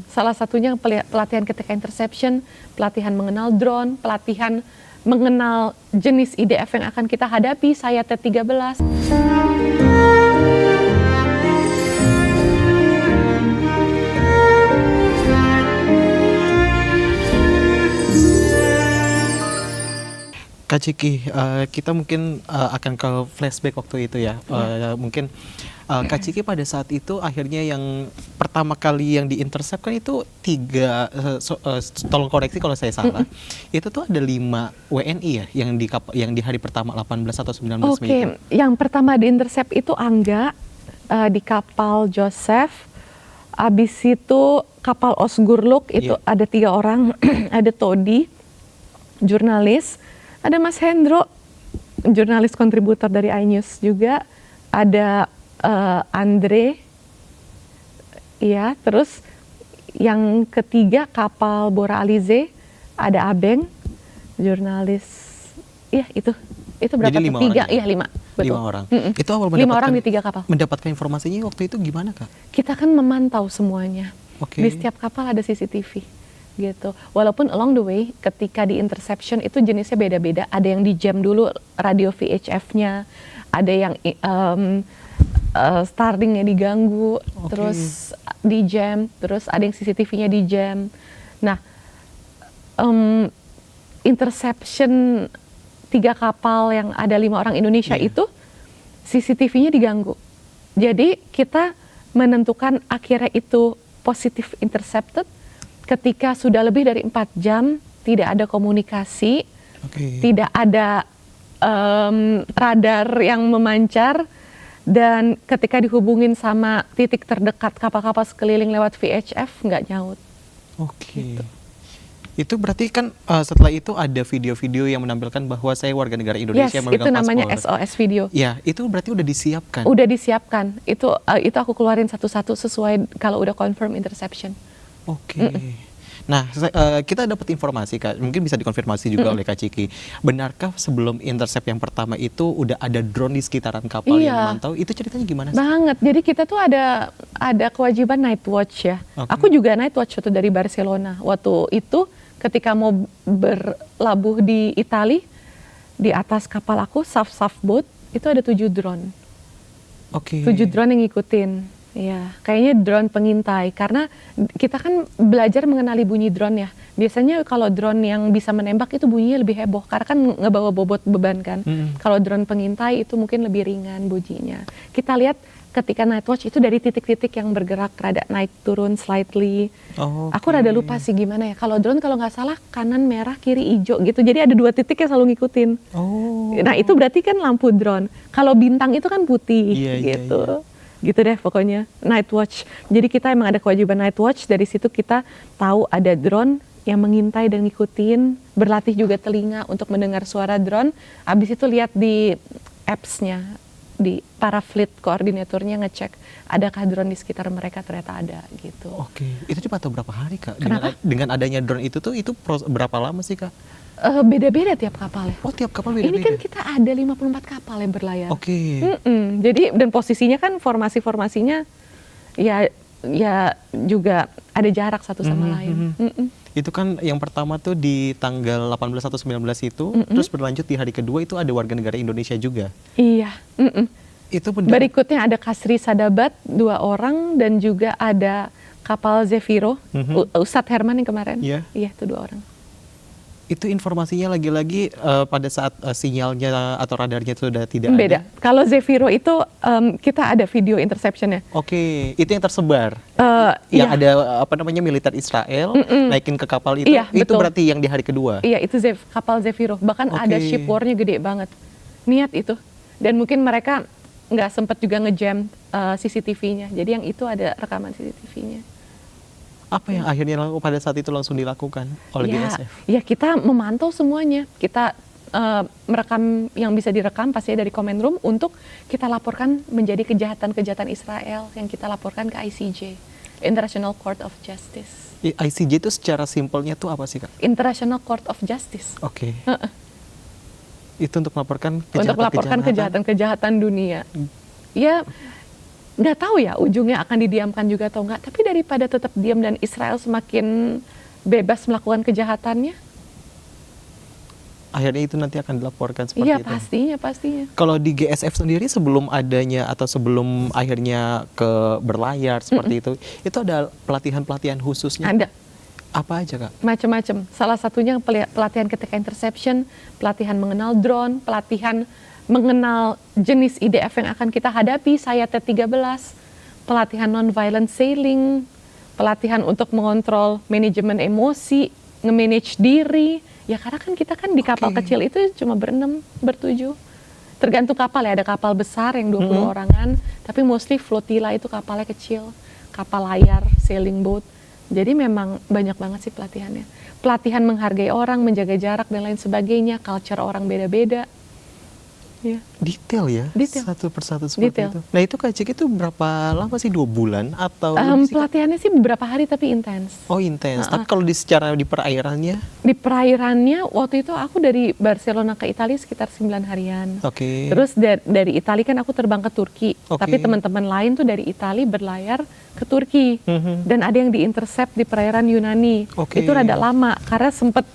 Salah satunya pelatihan ketika interception, pelatihan mengenal drone, pelatihan mengenal jenis IDF yang akan kita hadapi, saya T-13. Kak Ciki, kita mungkin akan ke flashback waktu itu ya. Mungkin Kak Ciki pada saat itu akhirnya yang pertama kali yang diintercept kan itu tolong koreksi kalau saya salah, itu tuh ada 5 WNI ya yang di hari pertama 18 atau 19 Mei. Oke, yang pertama diintercept itu Angga di kapal Joseph. Abis itu kapal Osgurluk itu ada 3 orang, ada Todi, jurnalis. Ada Mas Hendro, jurnalis kontributor dari iNews juga. Ada Andre, ya. Terus yang ketiga kapal Bora Alize, ada Abeng, jurnalis. Iya itu berapa? Jadi 5 tiga, orang. iya 5. Betul. 5 orang. Itu awal 5 orang di 3 kapal. Mendapatkan informasinya waktu itu gimana, Kak? Kita kan memantau semuanya. Di setiap kapal ada CCTV. Gitu. Walaupun along the way ketika di interception itu jenisnya beda-beda, ada yang di jam dulu radio VHF-nya, ada yang Starlink-nya diganggu, terus di jam, terus ada yang CCTV-nya di jam. Nah, interception 3 kapal yang ada 5 orang Indonesia itu CCTV-nya diganggu. Jadi kita menentukan akhirnya itu positif intercepted ketika sudah lebih dari 4 jam tidak ada komunikasi, tidak ada radar yang memancar, dan ketika dihubungin sama titik terdekat kapal-kapal sekeliling lewat VHF nggak nyaut. Gitu. Itu berarti kan setelah itu ada video-video yang menampilkan bahwa saya warga negara Indonesia yang memegang paspor. Itu namanya paspor. SOS video. Ya, itu berarti udah disiapkan. Udah disiapkan. Itu aku keluarin satu-satu sesuai kalau udah confirm interception. Nah, kita dapat informasi, Kak, mungkin bisa dikonfirmasi juga oleh Kak Ciki. Benarkah sebelum intercept yang pertama itu udah ada drone di sekitaran kapal yang memantau? Itu ceritanya gimana sih? Banget. Jadi kita tuh ada kewajiban night watch ya. Aku juga night watch waktu dari Barcelona. Waktu itu ketika mau berlabuh di Itali, di atas kapal aku, SAF boat, itu ada 7 drone. 7 drone yang ngikutin. Ya, kayaknya drone pengintai, karena kita kan belajar mengenali bunyi drone ya. Biasanya kalau drone yang bisa menembak itu bunyinya lebih heboh, karena kan ngebawa bobot beban kan. Kalau drone pengintai itu mungkin lebih ringan bunyinya. Kita lihat ketika night watch itu dari titik-titik yang bergerak, rada naik turun slightly. Aku rada lupa sih gimana ya. Kalau drone kalau nggak salah kanan merah, kiri hijau gitu. Jadi ada 2 titik yang selalu ngikutin. Nah itu berarti kan lampu drone. Kalau bintang itu kan putih gitu. Gitu deh pokoknya, night watch. Jadi kita emang ada kewajiban night watch, dari situ kita tahu ada drone yang mengintai dan ngikutin, berlatih juga telinga untuk mendengar suara drone. Abis itu lihat di apps-nya, di para fleet koordinatornya ngecek adakah drone di sekitar mereka, ternyata ada gitu. Itu cuma tahu berapa hari, Kak? Kenapa? Dengan adanya drone itu berapa lama sih, Kak? Beda-beda tiap kapal ya. Tiap kapal beda-beda. Ini kan kita ada 54 kapal yang berlayar. Jadi dan posisinya kan formasinya ya juga ada jarak satu sama lain. Itu kan yang pertama tuh di tanggal 18 atau 19 itu, terus berlanjut di hari kedua itu ada warga negara Indonesia juga. Iya. Itu berikutnya ada Kasri Sadabat 2 orang, dan juga ada kapal Zefiro, Ustadz Herman yang kemarin. Iya, itu 2 orang. Itu informasinya lagi-lagi pada saat sinyalnya atau radarnya itu sudah tidak beda. ada. Kalau Zefiro itu kita ada video interceptionnya. Itu yang tersebar. Yang ada militer Israel naikin ke kapal itu. Itu berarti yang di hari kedua. Iya, itu kapal Zefiro. Bahkan ada ship war-nya gede banget. Niat itu. Dan mungkin mereka nggak sempat juga ngejam CCTV-nya. Jadi yang itu ada rekaman CCTV-nya. Apa yang akhirnya pada saat itu langsung dilakukan oleh BSF? Ya kita memantau semuanya. Kita merekam yang bisa direkam pasti dari command room untuk kita laporkan menjadi kejahatan-kejahatan Israel yang kita laporkan ke ICJ, International Court of Justice. ICJ itu secara simpelnya tuh apa sih, Kak? International Court of Justice. Itu untuk melaporkan kejahatan-kejahatan dunia. Ya nggak tahu ya ujungnya akan didiamkan juga atau enggak. Tapi daripada tetap diam dan Israel semakin bebas melakukan kejahatannya, akhirnya itu nanti akan dilaporkan seperti iya itu. pastinya. Kalau di GSF sendiri sebelum adanya atau sebelum akhirnya ke berlayar seperti itu ada pelatihan-pelatihan khususnya? Ada Apa aja, Kak? macam-macam. Salah satunya pelatihan ketika interception, pelatihan mengenal drone, pelatihan mengenal jenis IDF yang akan kita hadapi, saya T-13, pelatihan non-violent sailing, pelatihan untuk mengontrol manajemen emosi, nge-manage diri. Ya karena kan kita kan di kapal kecil itu cuma berenam, bertujuh. Tergantung kapal ya, ada kapal besar yang 20 orangan, tapi mostly flotilla itu kapalnya kecil, kapal layar, sailing boat. Jadi memang banyak banget sih pelatihannya. Pelatihan menghargai orang, menjaga jarak dan lain sebagainya, culture orang beda-beda. Ya. Detail ya, Detail. satu persatu seperti Detail. itu. Nah itu Kak Ciki itu berapa lama sih, 2 bulan atau lebih sih, Kak? Pelatihannya sih beberapa hari tapi intens. Oh intens, tapi kalau secara di perairannya? Di perairannya waktu itu aku dari Barcelona ke Italia sekitar 9 harian. Oke. Terus dari Italia kan aku terbang ke Turki, Oke. tapi teman-teman lain tuh dari Italia berlayar ke Turki. Dan ada yang di-intercept di perairan Yunani. Oke. Itu rada lama karena sempet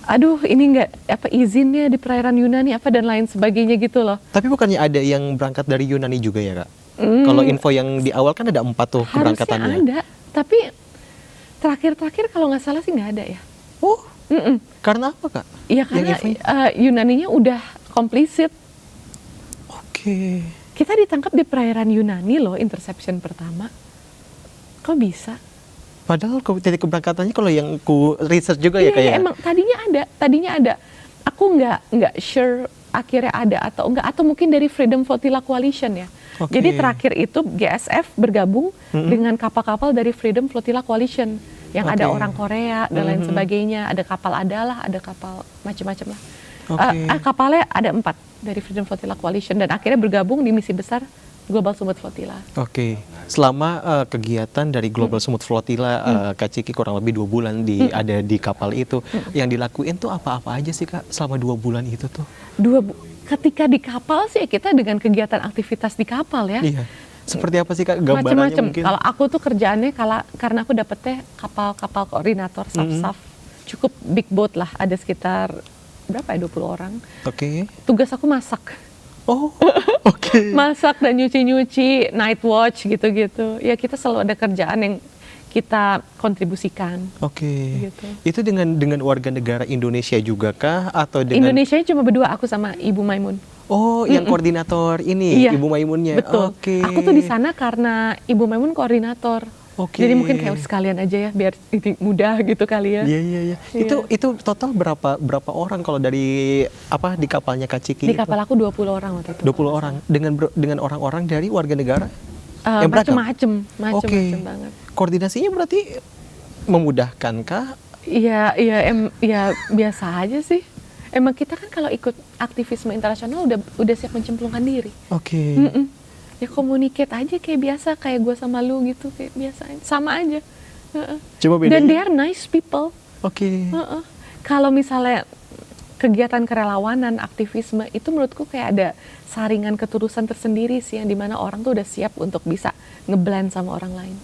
aduh ini nggak apa izinnya di perairan Yunani apa dan lain sebagainya gitu loh. Tapi bukannya ada yang berangkat dari Yunani juga ya, Kak? Kalau info yang di awal kan ada 4 tuh keberangkatannya. Harusnya ada, tapi terakhir kalau nggak salah sih nggak ada ya. Oh, karena apa, Kak? Iya Yang karena infonya? Yunaninya udah komplisит. Oke. Kita ditangkap di perairan Yunani loh, interception pertama. Kok bisa? Padahal titik keberangkatannya kalau yang ku research juga ya, Iya, kayak emang tadinya ada. Aku nggak sure akhirnya ada atau enggak, atau mungkin dari Freedom Flotilla Coalition ya. Oke. Jadi terakhir itu GSF bergabung dengan kapal-kapal dari Freedom Flotilla Coalition yang ada Oke. orang Korea dan lain sebagainya, ada kapal Adalah, ada kapal macam-macam lah. Oke. Kapalnya ada 4 dari Freedom Flotilla Coalition dan akhirnya bergabung di misi besar Global Smooth Flotilla. Oke, selama kegiatan dari Global Smooth Flotilla, Kak Ciki kurang lebih 2 bulan ada di kapal itu, yang dilakuin tuh apa-apa aja sih, Kak, selama 2 bulan itu tuh? Ketika di kapal sih kita dengan kegiatan aktivitas di kapal ya. Iya, seperti apa sih, Kak, gambarannya Macam-macam. mungkin? Kalau aku tuh kerjaannya karena aku dapetnya kapal koordinator SAF, cukup big boat lah, ada sekitar berapa ya 20 orang. Oke. Tugas aku masak. Oh, oke. Masak dan nyuci-nyuci, night watch gitu-gitu. Ya kita selalu ada kerjaan yang kita kontribusikan. Oke. Gitu. Itu dengan warga negara Indonesia juga kah atau dengan Indonesia cuma berdua, aku sama Ibu Maimun. Oh, yang koordinator ini, Iya, Ibu Maimunnya. Betul. Oke. Aku tuh di sana karena Ibu Maimun koordinator. Oke. Jadi mungkin kayak sekalian aja ya biar ini mudah gitu kali ya. Iya, iya, iya. Itu total berapa orang kalau dari di kapalnya Kak Ciki Di itu? kapal aku 20 orang waktu itu. 20 orang dengan orang-orang dari warga negara yang beragam. Macem-macem Oke. banget. Koordinasinya berarti memudahkan kah? Iya biasa aja sih. Emang kita kan kalau ikut aktivisme internasional udah siap mencemplungkan diri. Oke. Ya communicate aja kayak biasa, kayak gue sama lu gitu, kayak biasa aja. Sama aja. Cuma bedanya. Dan they are nice people. Oke. Kalau misalnya kegiatan kerelawanan, aktivisme, itu menurutku kayak ada saringan ketulusan tersendiri sih, yang dimana orang tuh udah siap untuk bisa ngeblend sama orang lain.